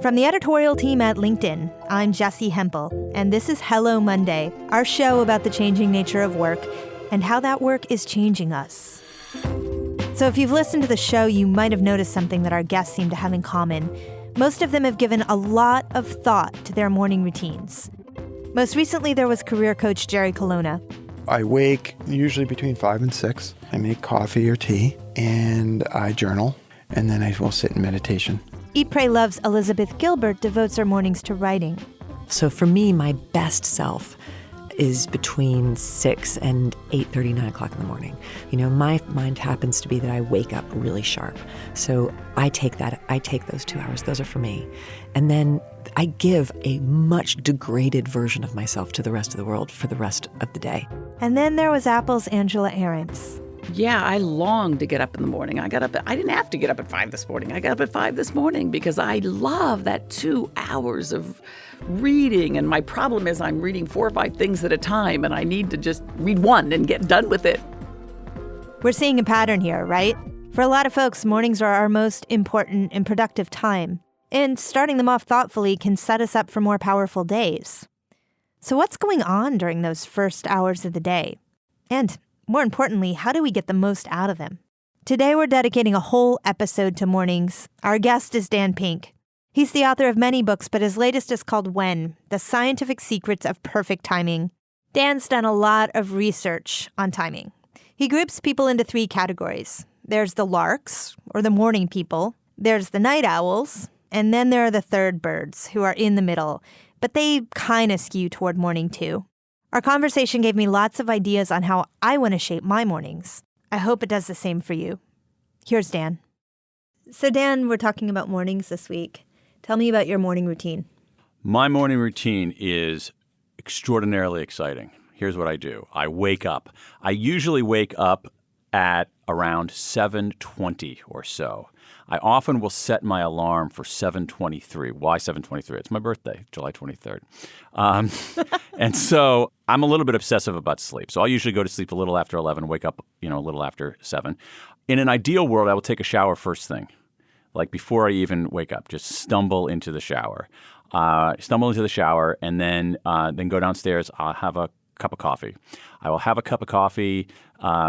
From the editorial team at LinkedIn, I'm Jessie Hempel, and this is Hello Monday, our show about the changing nature of work and how that work is changing us. So if you've listened to the show, you might have noticed something that our guests seem to have in common. Most of them have given a lot of thought to their morning routines. Most recently, there was career coach Jerry Colonna. I wake usually between 5 and 6. I make coffee or tea, and I journal, and then I will sit in meditation. Eat, Pray, Love's Elizabeth Gilbert devotes her mornings to writing. So for me, my best self is between 6 and 8:30, 9 o'clock in the morning. You know, my mind happens to be that I wake up really sharp. So I take those 2 hours. Those are for me. And then I give a much degraded version of myself to the rest of the world for the rest of the day. And then there was Apple's Angela Ahrendts. Yeah, I long to get up in the morning. I didn't have to get up at 5 this morning. I got up at 5 this morning because I love that 2 hours of reading. And my problem is I'm reading 4 or 5 things at a time, and I need to just read one and get done with it. We're seeing a pattern here, right? For a lot of folks, mornings are our most important and productive time. And starting them off thoughtfully can set us up for more powerful days. So what's going on during those first hours of the day? And more importantly, how do we get the most out of them? Today, we're dedicating a whole episode to mornings. Our guest is Dan Pink. He's the author of many books, but his latest is called When: The Scientific Secrets of Perfect Timing. Dan's done a lot of research on timing. He groups people into 3 categories. There's the larks, or the morning people. There's the night owls. And then there are the third birds, who are in the middle. But they kind of skew toward morning too. Our conversation gave me lots of ideas on how I want to shape my mornings. I hope it does the same for you. Here's Dan. So Dan, we're talking about mornings this week. Tell me about your morning routine. My morning routine is extraordinarily exciting. Here's what I do. I wake up. I usually wake up at around 7:20 or so. I often will set my alarm for 7:23. Why 7:23? It's my birthday, July 23rd. And so I'm a little bit obsessive about sleep. So I'll usually go to sleep a little after 11, wake up, a little after 7. In an ideal world, I will take a shower first thing, like before I even wake up. Just stumble into the shower. And then go downstairs. I'll have a cup of coffee. I will have a cup of coffee,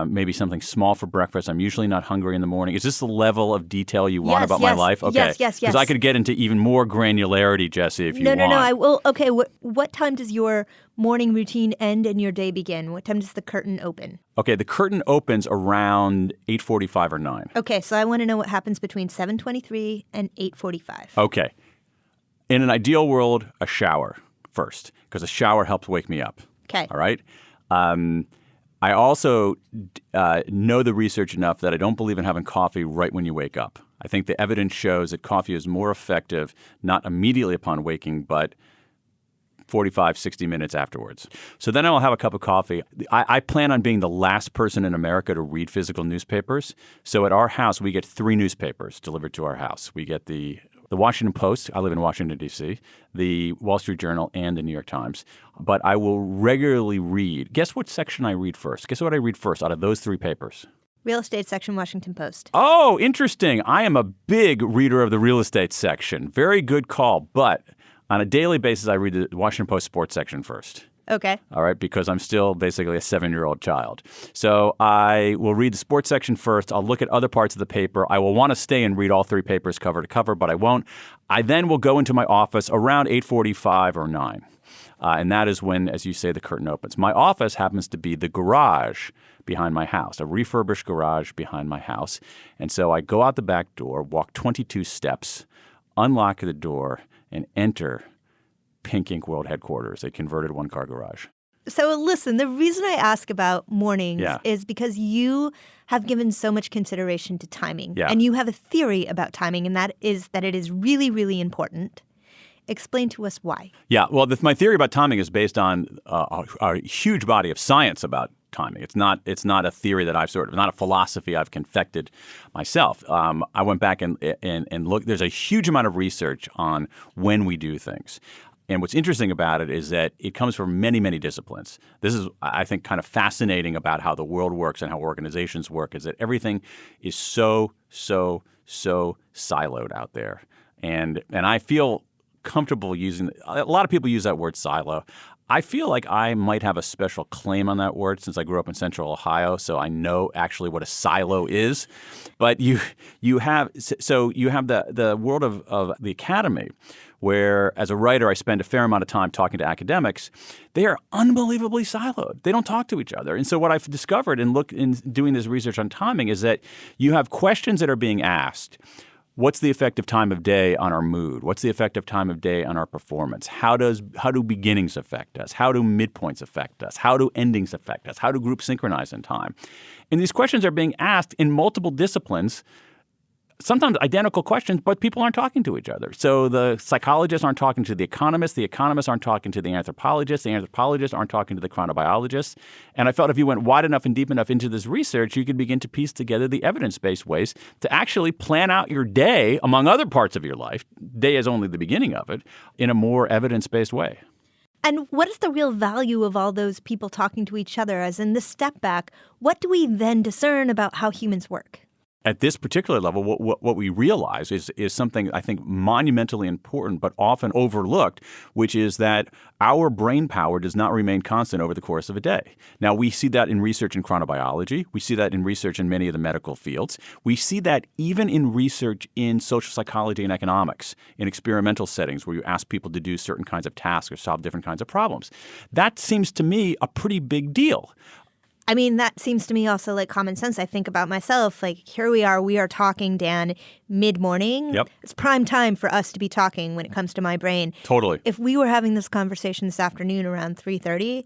maybe something small for breakfast. I'm usually not hungry in the morning. Is this the level of detail you want about my life? Okay. Yes. Because I could get into even more granularity, Jessie, if you want. No. I will. Okay. What time does your morning routine end and your day begin? What time does the curtain open? Okay. The curtain opens around 8:45 or 9. Okay. So I want to know what happens between 7:23 and 8:45. Okay. In an ideal world, a shower first, because a shower helps wake me up. Okay. All right. I also know the research enough that I don't believe in having coffee right when you wake up. I think the evidence shows that coffee is more effective not immediately upon waking, but 45, 60 minutes afterwards. So then I'll have a cup of coffee. I plan on being the last person in America to read physical newspapers. So at our house, we get 3 newspapers delivered to our house. We get the Washington Post, I live in Washington, D.C., the Wall Street Journal, and the New York Times. But I will regularly read. Guess what section I read first? Guess what I read first out of those 3 papers? Real estate section, Washington Post. Oh, interesting. I am a big reader of the real estate section. Very good call. But on a daily basis, I read the Washington Post sports section first. Okay. All right, because I'm still basically a 7-year-old child. So I will read the sports section first. I'll look at other parts of the paper. I will want to stay and read all 3 papers cover to cover, but I won't. I then will go into my office around 8:45 or 9. And that is when, as you say, the curtain opens. My office happens to be the garage behind my house, a refurbished garage behind my house. And so I go out the back door, walk 22 steps, unlock the door, and enter Pink Ink World Headquarters, a converted 1-car garage. So listen, the reason I ask about mornings is because you have given so much consideration to timing. Yeah. And you have a theory about timing, and that is that it is really, really important. Explain to us why. Yeah, well, my theory about timing is based on a huge body of science about timing. It's not a theory that not a philosophy I've confected myself. I went back and looked. There's a huge amount of research on when we do things. And what's interesting about it is that it comes from many, many disciplines. This is, I think, kind of fascinating about how the world works and how organizations work, is that everything is so siloed out there. And I feel comfortable using – a lot of people use that word silo. I feel like I might have a special claim on that word since I grew up in Central Ohio, so I know actually what a silo is. But you have the world of the academy, where as a writer I spend a fair amount of time talking to academics. They are unbelievably siloed. They don't talk to each other. And so what I've discovered in doing this research on timing is that you have questions that are being asked. What's the effect of time of day on our mood? What's the effect of time of day on our performance? How do beginnings affect us? How do midpoints affect us? How do endings affect us? How do groups synchronize in time? And these questions are being asked in multiple disciplines, sometimes identical questions, but people aren't talking to each other. So the psychologists aren't talking to the economists aren't talking to the anthropologists aren't talking to the chronobiologists. And I felt if you went wide enough and deep enough into this research, you could begin to piece together the evidence-based ways to actually plan out your day, among other parts of your life, day is only the beginning of it, in a more evidence-based way. And what is the real value of all those people talking to each other? As in this step back, what do we then discern about how humans work? At this particular level, what we realize is something I think monumentally important but often overlooked, which is that our brain power does not remain constant over the course of a day. Now, we see that in research in chronobiology. We see that in research in many of the medical fields. We see that even in research in social psychology and economics, in experimental settings where you ask people to do certain kinds of tasks or solve different kinds of problems. That seems to me a pretty big deal. I mean, that seems to me also like common sense. I think about myself, like here we are talking, Dan, mid-morning. Yep. It's prime time for us to be talking when it comes to my brain. Totally. If we were having this conversation this afternoon around 3:30,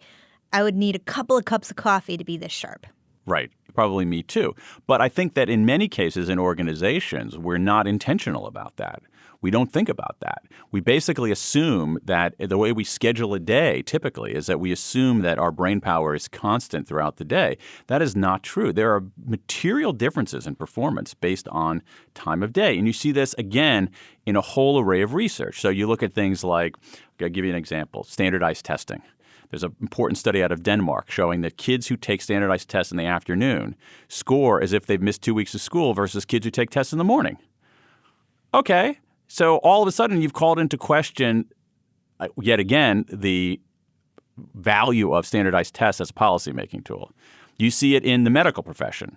I would need a couple of cups of coffee to be this sharp. Right. Probably me too. But I think that in many cases in organizations, we're not intentional about that. We don't think about that. We basically assume that the way we schedule a day typically is that we assume that our brain power is constant throughout the day. That is not true. There are material differences in performance based on time of day. And you see this again in a whole array of research. So you look at things like, I'll give you an example, standardized testing. There's an important study out of Denmark showing that kids who take standardized tests in the afternoon score as if they've missed 2 weeks of school versus kids who take tests in the morning. Okay. So all of a sudden you've called into question, yet again, the value of standardized tests as a policymaking tool. You see it in the medical profession,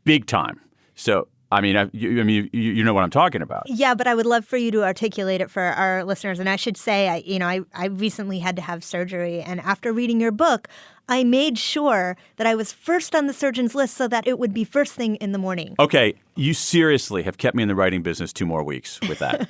big time. So, I mean, you know what I'm talking about. Yeah, but I would love for you to articulate it for our listeners. And I should say, I recently had to have surgery. And after reading your book, I made sure that I was first on the surgeon's list so that it would be first thing in the morning. Okay, you seriously have kept me in the writing business 2 more weeks with that.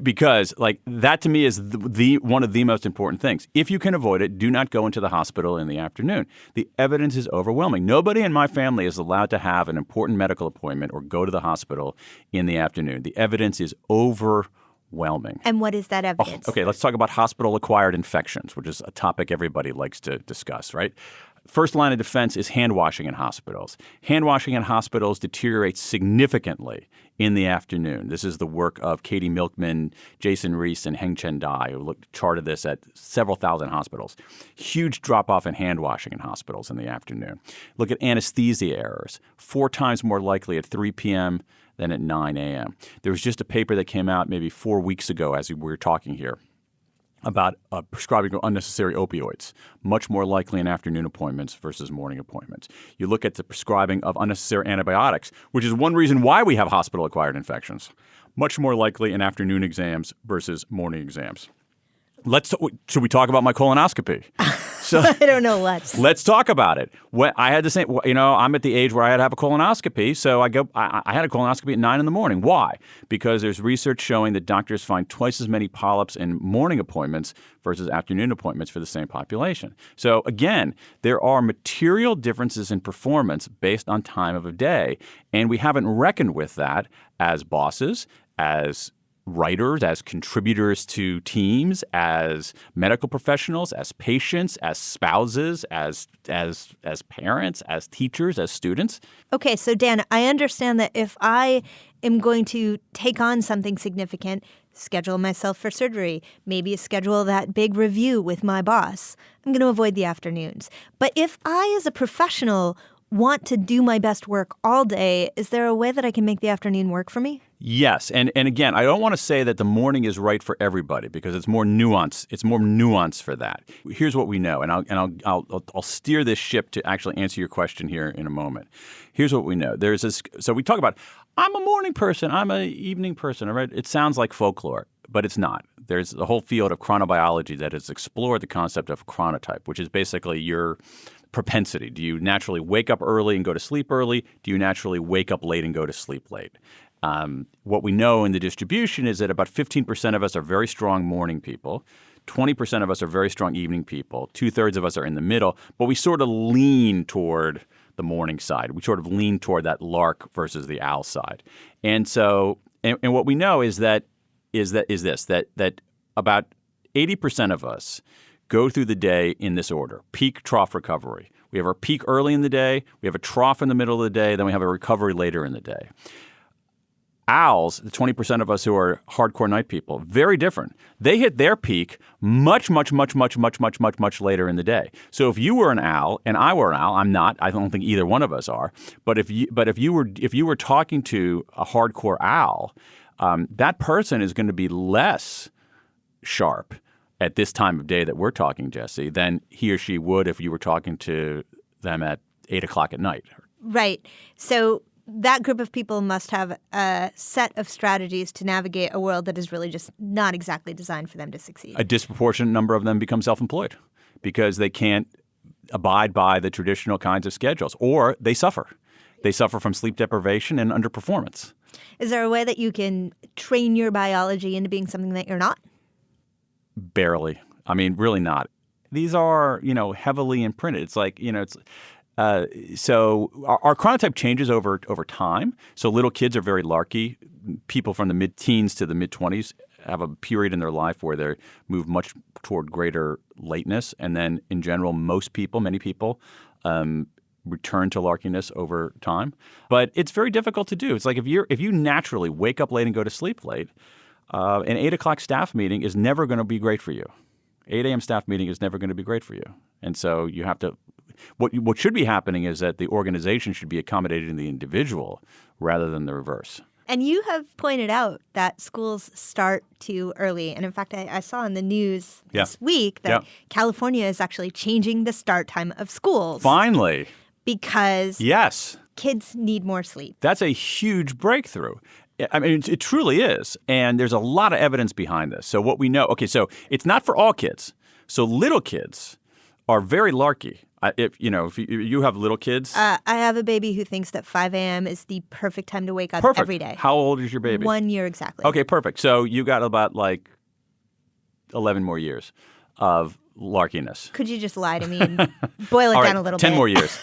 Because like that to me is the one of the most important things. If you can avoid it, do not go into the hospital in the afternoon. The evidence is overwhelming. Nobody in my family is allowed to have an important medical appointment or go to the hospital in the afternoon. The evidence is overwhelming. And what is that evidence? Okay, let's talk about hospital-acquired infections, which is a topic everybody likes to discuss, right? First line of defense is hand washing in hospitals. Hand washing in hospitals deteriorates significantly in the afternoon. This is the work of Katie Milkman, Jason Reese, and Heng Chen Dai, who charted this at several thousand hospitals. Huge drop-off in hand washing in hospitals in the afternoon. Look at anesthesia errors, 4 times more likely at 3 p.m. than at 9 a.m. There was just a paper that came out maybe 4 weeks ago as we were talking here about prescribing unnecessary opioids, much more likely in afternoon appointments versus morning appointments. You look at the prescribing of unnecessary antibiotics, which is one reason why we have hospital-acquired infections, much more likely in afternoon exams versus morning exams. Should we talk about my colonoscopy? So, I don't know what. Let's talk about it. I had the same, I'm at the age where I had to have a colonoscopy. So I had a colonoscopy at 9 in the morning. Why? Because there's research showing that doctors find twice as many polyps in morning appointments versus afternoon appointments for the same population. So again, there are material differences in performance based on time of a day. And we haven't reckoned with that as bosses, as writers, as contributors to teams, as medical professionals, as patients, as spouses, as parents, as teachers, as students. Okay, so Dan, I understand that if I am going to take on something significant, schedule myself for surgery, maybe schedule that big review with my boss, I'm going to avoid the afternoons. But if I, as a professional, want to do my best work all day, is there a way that I can make the afternoon work for me? Yes, and again, I don't want to say that the morning is right for everybody because it's more nuanced. It's more nuanced for that. Here's what we know, and I'll steer this ship to actually answer your question here in a moment. Here's what we know. There's this. So we talk about I'm a morning person, I'm an evening person. All right, it sounds like folklore, but it's not. There's a whole field of chronobiology that has explored the concept of chronotype, which is basically your propensity. Do you naturally wake up early and go to sleep early? Do you naturally wake up late and go to sleep late? What we know in the distribution is that about 15% of us are very strong morning people. 20% of us are very strong evening people. 2/3 of us are in the middle, but we sort of lean toward the morning side. We sort of lean toward that lark versus the owl side. And so, and what we know is that about 80% of us go through the day in this order: peak, trough, recovery. We have our peak early in the day, we have a trough in the middle of the day, then we have a recovery later in the day. Owls, the 20% of us who are hardcore night people, very different. They hit their peak much later in the day. So if you were an owl and I were an owl, I'm not. I don't think either one of us are. But if you were talking to a hardcore owl, that person is going to be less sharp at this time of day that we're talking, Jesse, than he or she would if you were talking to them at 8 o'clock at night. Right. So that group of people must have a set of strategies to navigate a world that is really just not exactly designed for them to succeed. A disproportionate number of them become self-employed because they can't abide by the traditional kinds of schedules, or they suffer. They suffer from sleep deprivation and underperformance. Is there a way that you can train your biology into being something that you're not? Barely. I mean, really not. These are, heavily imprinted. It's like, so our chronotype changes over time. So little kids are very larky. People from the mid-teens to the mid-20s have a period in their life where they move much toward greater lateness. And then in general, many people return to larkiness over time. But it's very difficult to do. It's like if you naturally wake up late and go to sleep late, an 8 o'clock staff meeting is never going to be great for you. 8 a.m. staff meeting is never going to be great for you. And so you have to – what should be happening is that the organization should be accommodating the individual rather than the reverse. And you have pointed out that schools start too early. And in fact, I saw in the news this week that California is actually changing the start time of schools. Finally. Because kids need more sleep. That's a huge breakthrough. I mean, it truly is. And there's a lot of evidence behind this. So what we know, so it's not for all kids. So little kids are very larky. If you have little kids. I have a baby who thinks that 5 a.m. is the perfect time to wake up every day. How old is your baby? 1 year exactly. Okay, perfect. So you got about 11 more years of larkiness. Could you just lie to me and boil it down a little bit? 10 more years.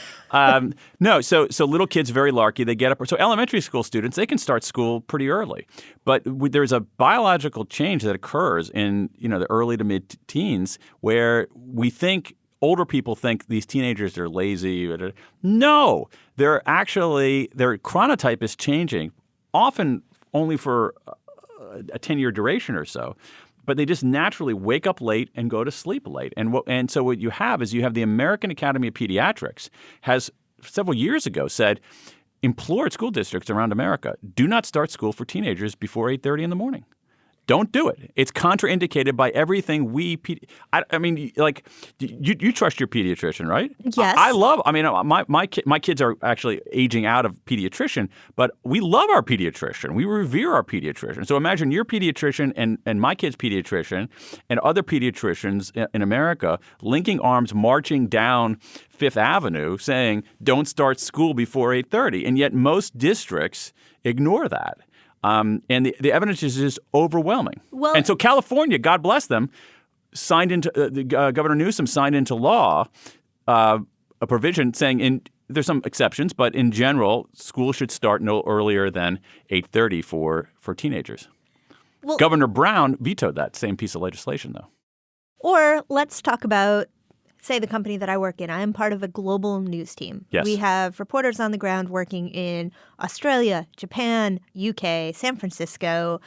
No, so little kids, very larky. They get up. So elementary school students, they can start school pretty early. But there's a biological change that occurs in the early to mid-teens where we think older people think these teenagers are lazy. No, their chronotype is changing, often only for a 10-year duration or so. But they just naturally wake up late and go to sleep late. And so what you have is the American Academy of Pediatrics has several years ago said, implored school districts around America, do not start school for teenagers before 8:30 in the morning. Don't do it. It's contraindicated by everything you trust your pediatrician, right? Yes. My kids are actually aging out of pediatrician, but we love our pediatrician. We revere our pediatrician. So imagine your pediatrician and my kid's pediatrician and other pediatricians in America linking arms, marching down Fifth Avenue saying, don't start school before 8:30. And yet most districts ignore that. And the evidence is just overwhelming. And so California, God bless them, Governor Newsom signed into law a provision saying there's some exceptions, but in general, school should start no earlier than 8:30 for teenagers. Well, Governor Brown vetoed that same piece of legislation, though. Or let's talk about, say, the company that I work in. I am part of a global news team. Yes. We have reporters on the ground working in Australia, Japan, UK, San Francisco.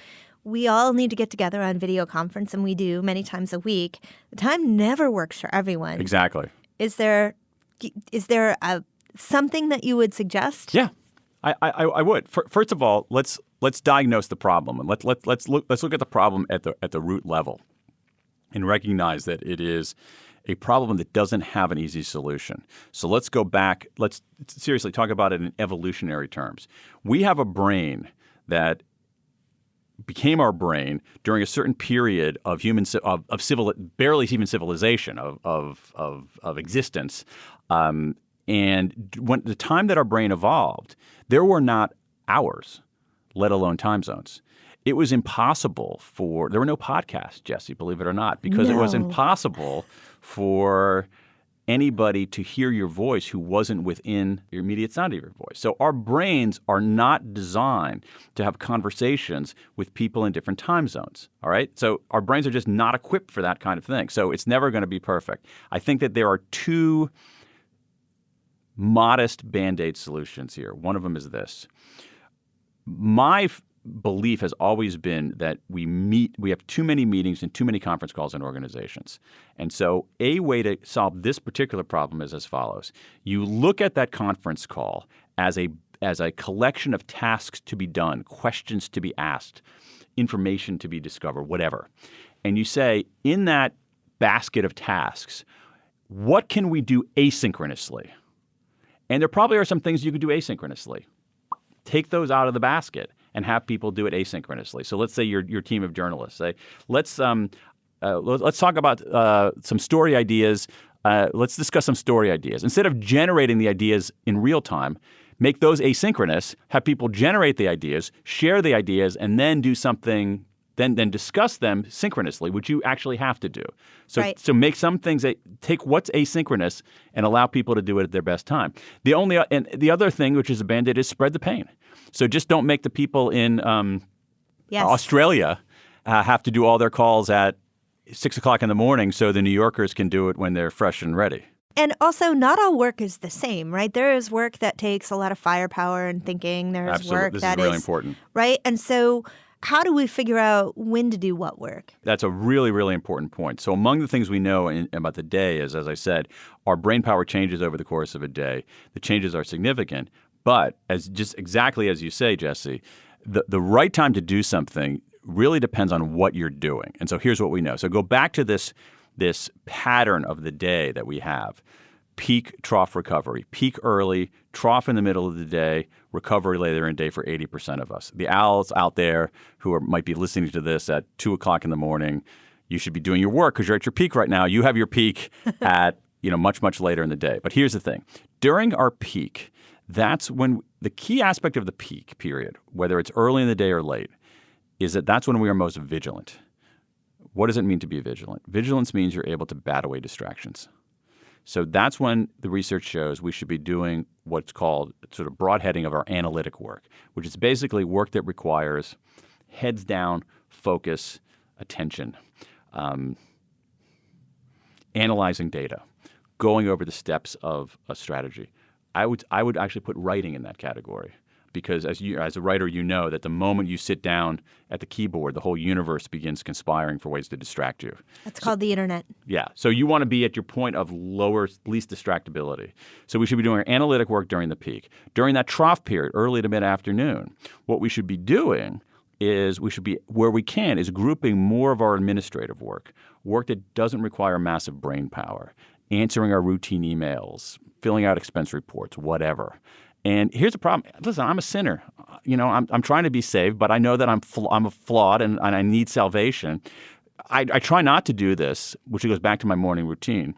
We all need to get together on video conference, and we do many times a week. The time never works for everyone. Exactly. Is there something that you would suggest? Yeah, I would. First of all, let's let's diagnose the problem, and let's look at the problem at the root level, and recognize that it is a problem that doesn't have an easy solution. So let's go back. Let's seriously talk about it in evolutionary terms. We have a brain that became our brain during a certain period of barely even civilization of existence, and when the time that our brain evolved, there were not hours, let alone time zones. It was impossible there were no podcasts, Jesse, believe it or not, because it was impossible for anybody to hear your voice who wasn't within your immediate sound of your voice. So our brains are not designed to have conversations with people in different time zones, all right? So our brains are just not equipped for that kind of thing. So it's never going to be perfect. I think that there are two modest Band-Aid solutions here. One of them is this. My belief has always been that we have too many meetings and too many conference calls in organizations. And so a way to solve this particular problem is as follows. You look at that conference call as a collection of tasks to be done, questions to be asked, information to be discovered, whatever. And you say, in that basket of tasks, what can we do asynchronously? And there probably are some things you could do asynchronously. Take those out of the basket and have people do it asynchronously. So let's say your team of journalists say, let's talk about some story ideas. Let's discuss some story ideas. Instead of generating the ideas in real time, make those asynchronous, have people generate the ideas, share the ideas, and then do something, then discuss them synchronously, which you actually have to do. So, right. So make some things, take what's asynchronous and allow people to do it at their best time. And the other thing, which is a Band-Aid, is spread the pain. So just don't make the people in Australia have to do all their calls at 6 o'clock in the morning so the New Yorkers can do it when they're fresh and ready. And also, not all work is the same, right? There is work that takes a lot of firepower and thinking. There's Absolutely. work This that is really important. Right? And so how do we figure out when to do what work? That's a really, really important point. So among the things we know about the day is, as I said, our brain power changes over the course of a day. The changes are significant. But exactly as you say, Jesse, the right time to do something really depends on what you're doing. And so here's what we know. So go back to this pattern of the day that we have. Peak, trough, recovery. Peak early, trough in the middle of the day, recovery later in the day for 80% of us. The owls out there who might be listening to this at 2 o'clock in the morning, you should be doing your work because you're at your peak right now. You have your peak at much, much later in the day. But here's the thing. During our peak, that's when the key aspect of the peak period, whether it's early in the day or late, is that's when we are most vigilant. What does it mean to be vigilant? Vigilance means you're able to bat away distractions. So that's when the research shows we should be doing what's called sort of broad heading of our analytic work, which is basically work that requires heads down, focus, attention, analyzing data, going over the steps of a strategy. I would actually put writing in that category because as a writer, you know that the moment you sit down at the keyboard, the whole universe begins conspiring for ways to distract you. That's called the internet. Yeah. So you want to be at your point of least distractibility. So we should be doing our analytic work during the peak. During that trough period, early to mid-afternoon, what we should be doing is we should be, where we can, is grouping more of our administrative work that doesn't require massive brain power, answering our routine emails, filling out expense reports, whatever. And here's the problem. Listen, I'm a sinner. I'm trying to be saved, but I know that I'm flawed and I need salvation. I try not to do this, which goes back to my morning routine.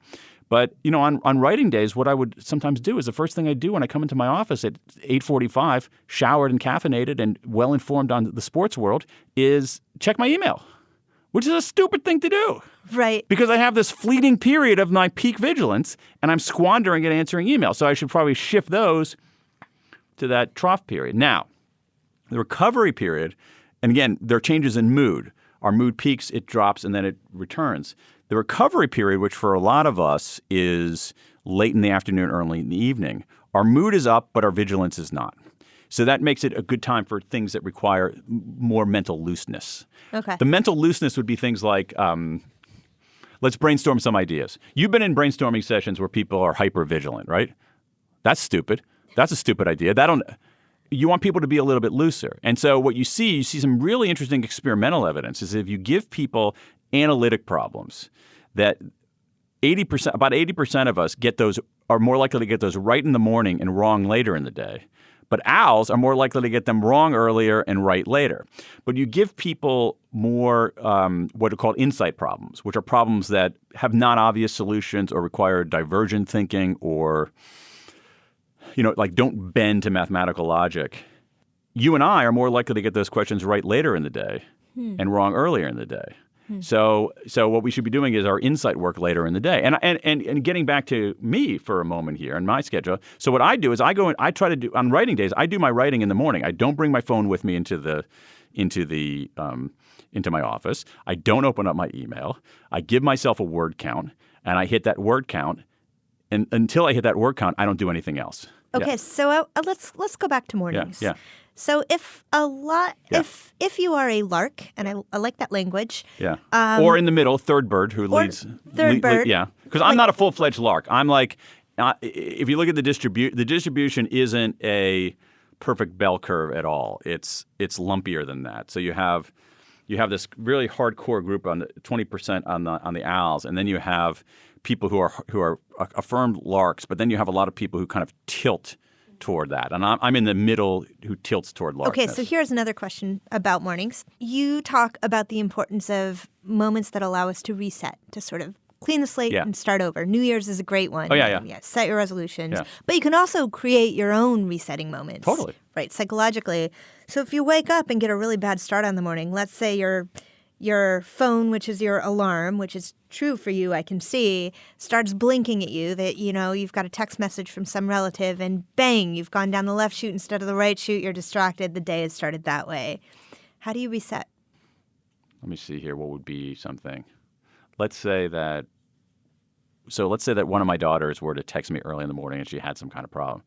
But, on writing days, what I would sometimes do is the first thing I do when I come into my office at 8:45, showered and caffeinated and well-informed on the sports world, is check my email, which is a stupid thing to do. Right. Because I have this fleeting period of my peak vigilance and I'm squandering it answering email. So I should probably shift those to that trough period. Now, the recovery period, and again, there are changes in mood. Our mood peaks, it drops, and then it returns. The recovery period, which for a lot of us is late in the afternoon, early in the evening, our mood is up, but our vigilance is not. So that makes it a good time for things that require more mental looseness. Okay. The mental looseness would be things like, let's brainstorm some ideas. You've been in brainstorming sessions where people are hyper vigilant, right? That's stupid. That's a stupid idea. you want people to be a little bit looser. And so what you see some really interesting experimental evidence is if you give people analytic problems that about 80% of us are more likely to get those right in the morning and wrong later in the day. But owls are more likely to get them wrong earlier and right later. But you give people more what are called insight problems, which are problems that have not obvious solutions or require divergent thinking or, like don't bend to mathematical logic. You and I are more likely to get those questions right later in the day and wrong earlier in the day. So what we should be doing is our insight work later in the day. And getting back to me for a moment here and my schedule. So what I do is I go and I try to do on writing days. I do my writing in the morning. I don't bring my phone with me into my office. I don't open up my email. I give myself a word count, and I hit that word count. And until I hit that word count, I don't do anything else. Okay, so let's go back to mornings. Yeah. So if you are a lark, and I like that language. Yeah. Or in the middle, third bird who leads. Third bird. Yeah. Because I'm not a full-fledged lark. I'm like, if you look at the distribution isn't a perfect bell curve at all. It's lumpier than that. So you have this really hardcore group on the 20% on the owls, and then you have people who are affirmed larks, but then you have a lot of people who kind of tilt toward that. And I'm in the middle who tilts toward larkness. Okay, so here's another question about mornings. You talk about the importance of moments that allow us to reset, to sort of clean the slate and start over. New Year's is a great one. Oh, yeah. Set your resolutions. Yeah. But you can also create your own resetting moments. Totally. Right, psychologically. So if you wake up and get a really bad start on the morning, let's say your phone, which is your alarm, which is true for you, I can see, starts blinking at you that, you've got a text message from some relative and bang, you've gone down the left chute instead of the right chute, you're distracted, the day has started that way. How do you reset? Let me see here. What would be something? Let's say that one of my daughters were to text me early in the morning and she had some kind of problem.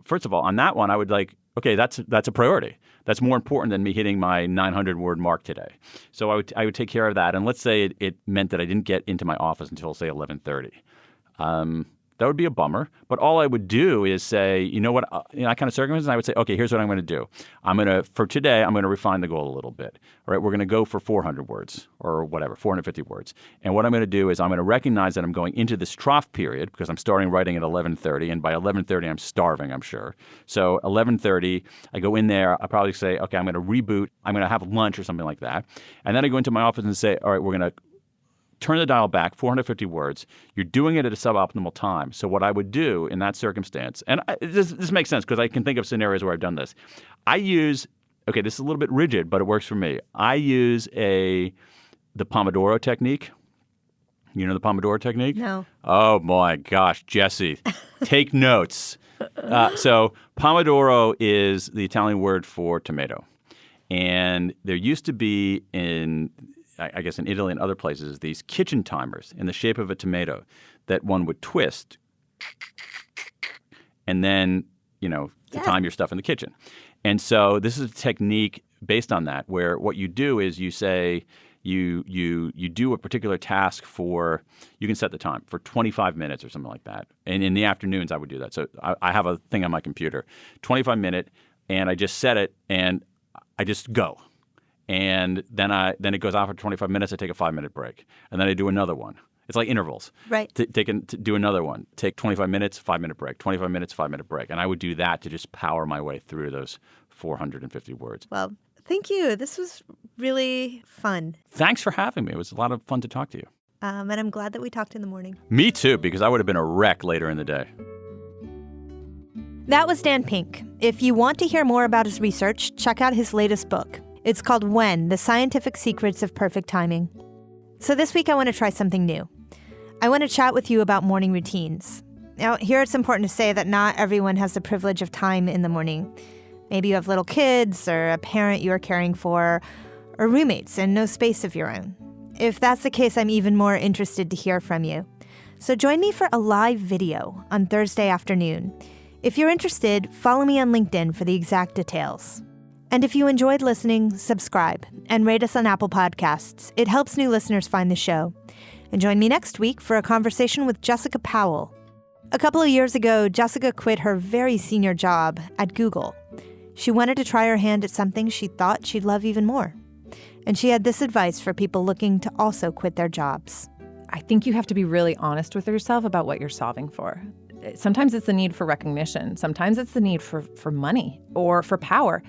First of all, on that one, I would okay, that's a priority. That's more important than me hitting my 900-word mark today. So I would take care of that. And let's say it meant that I didn't get into my office until, say, 11:30. That would be a bummer. But all I would do is say, what, that kind of circumstances, I would say, okay, here's what I'm going to do. For today, I'm going to refine the goal a little bit. All right, we're going to go for 400 words or whatever, 450 words. And what I'm going to do is I'm going to recognize that I'm going into this trough period because I'm starting writing at 11:30. And by 11:30, I'm starving, I'm sure. So 11:30, I go in there. I probably say, okay, I'm going to reboot. I'm going to have lunch or something like that. And then I go into my office and say, all right, we're going to turn the dial back, 450 words. You're doing it at a suboptimal time. So what I would do in that circumstance, and this makes sense because I can think of scenarios where I've done this. This is a little bit rigid, but it works for me. I use the Pomodoro technique. You know the Pomodoro technique? No. Oh, my gosh, Jesse. Take notes. So Pomodoro is the Italian word for tomato. And there used to be I guess in Italy and other places, these kitchen timers in the shape of a tomato that one would twist and then, to time your stuff in the kitchen. And so this is a technique based on that where what you do is you say you do a particular task you can set the time for 25 minutes or something like that. And in the afternoons, I would do that. So I have a thing on my computer, 25-minute, and I just set it and I just go. And then it goes off for 25 minutes. I take a 5-minute break, and then I do another one. It's like intervals. Right. Do another one. Take 25 minutes, 5-minute break. 25 minutes, 5-minute break. And I would do that to just power my way through those 450 words. Well, thank you. This was really fun. Thanks for having me. It was a lot of fun to talk to you. And I'm glad that we talked in the morning. Me too, because I would have been a wreck later in the day. That was Dan Pink. If you want to hear more about his research, check out his latest book. It's called When: The Scientific Secrets of Perfect Timing. So this week I want to try something new. I want to chat with you about morning routines. Now, here it's important to say that not everyone has the privilege of time in the morning. Maybe you have little kids or a parent you are caring for, or roommates and no space of your own. If that's the case, I'm even more interested to hear from you. So join me for a live video on Thursday afternoon. If you're interested, follow me on LinkedIn for the exact details. And if you enjoyed listening, subscribe and rate us on Apple Podcasts. It helps new listeners find the show. And join me next week for a conversation with Jessica Powell. A couple of years ago, Jessica quit her very senior job at Google. She wanted to try her hand at something she thought she'd love even more. And she had this advice for people looking to also quit their jobs. I think you have to be really honest with yourself about what you're solving for. Sometimes it's the need for recognition. Sometimes it's the need for money or for power.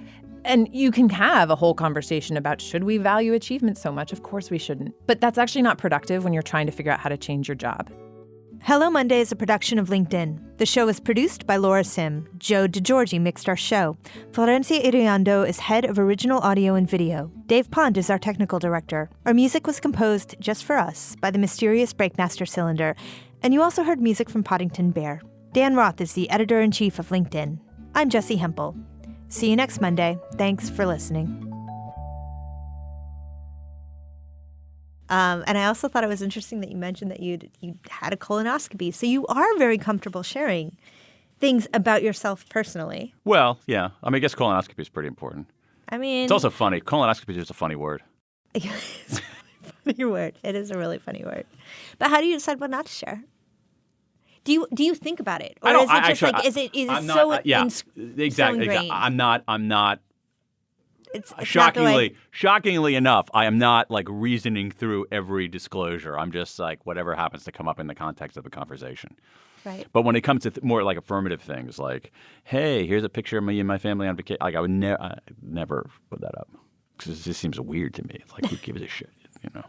And you can have a whole conversation about, should we value achievement so much? Of course we shouldn't. But that's actually not productive when you're trying to figure out how to change your job. Hello Monday is a production of LinkedIn. The show is produced by Laura Sim. Joe DeGiorgi mixed our show. Florencia Iriando is head of original audio and video. Dave Pond is our technical director. Our music was composed just for us by the mysterious Breakmaster Cylinder. And you also heard music from Poddington Bear. Dan Roth is the editor-in-chief of LinkedIn. I'm Jessie Hempel. See you next Monday. Thanks for listening. And I also thought it was interesting that you mentioned that you had a colonoscopy. So you are very comfortable sharing things about yourself personally. Well, yeah. I mean, I guess colonoscopy is pretty important. I mean... It's also funny. Colonoscopy is just a funny word. It's a really funny word. It is a really funny word. But how do you decide what not to share? Do you think about it? Or is it just like, is it so exactly. ingrained? I'm not. It's shockingly enough, I am not like reasoning through every disclosure. I'm just like whatever happens to come up in the context of a conversation. Right. But when it comes to more like affirmative things, like, hey, here's a picture of me and my family on vacation, like I would never put that up because it just seems weird to me. It's like, who gives a shit, you know?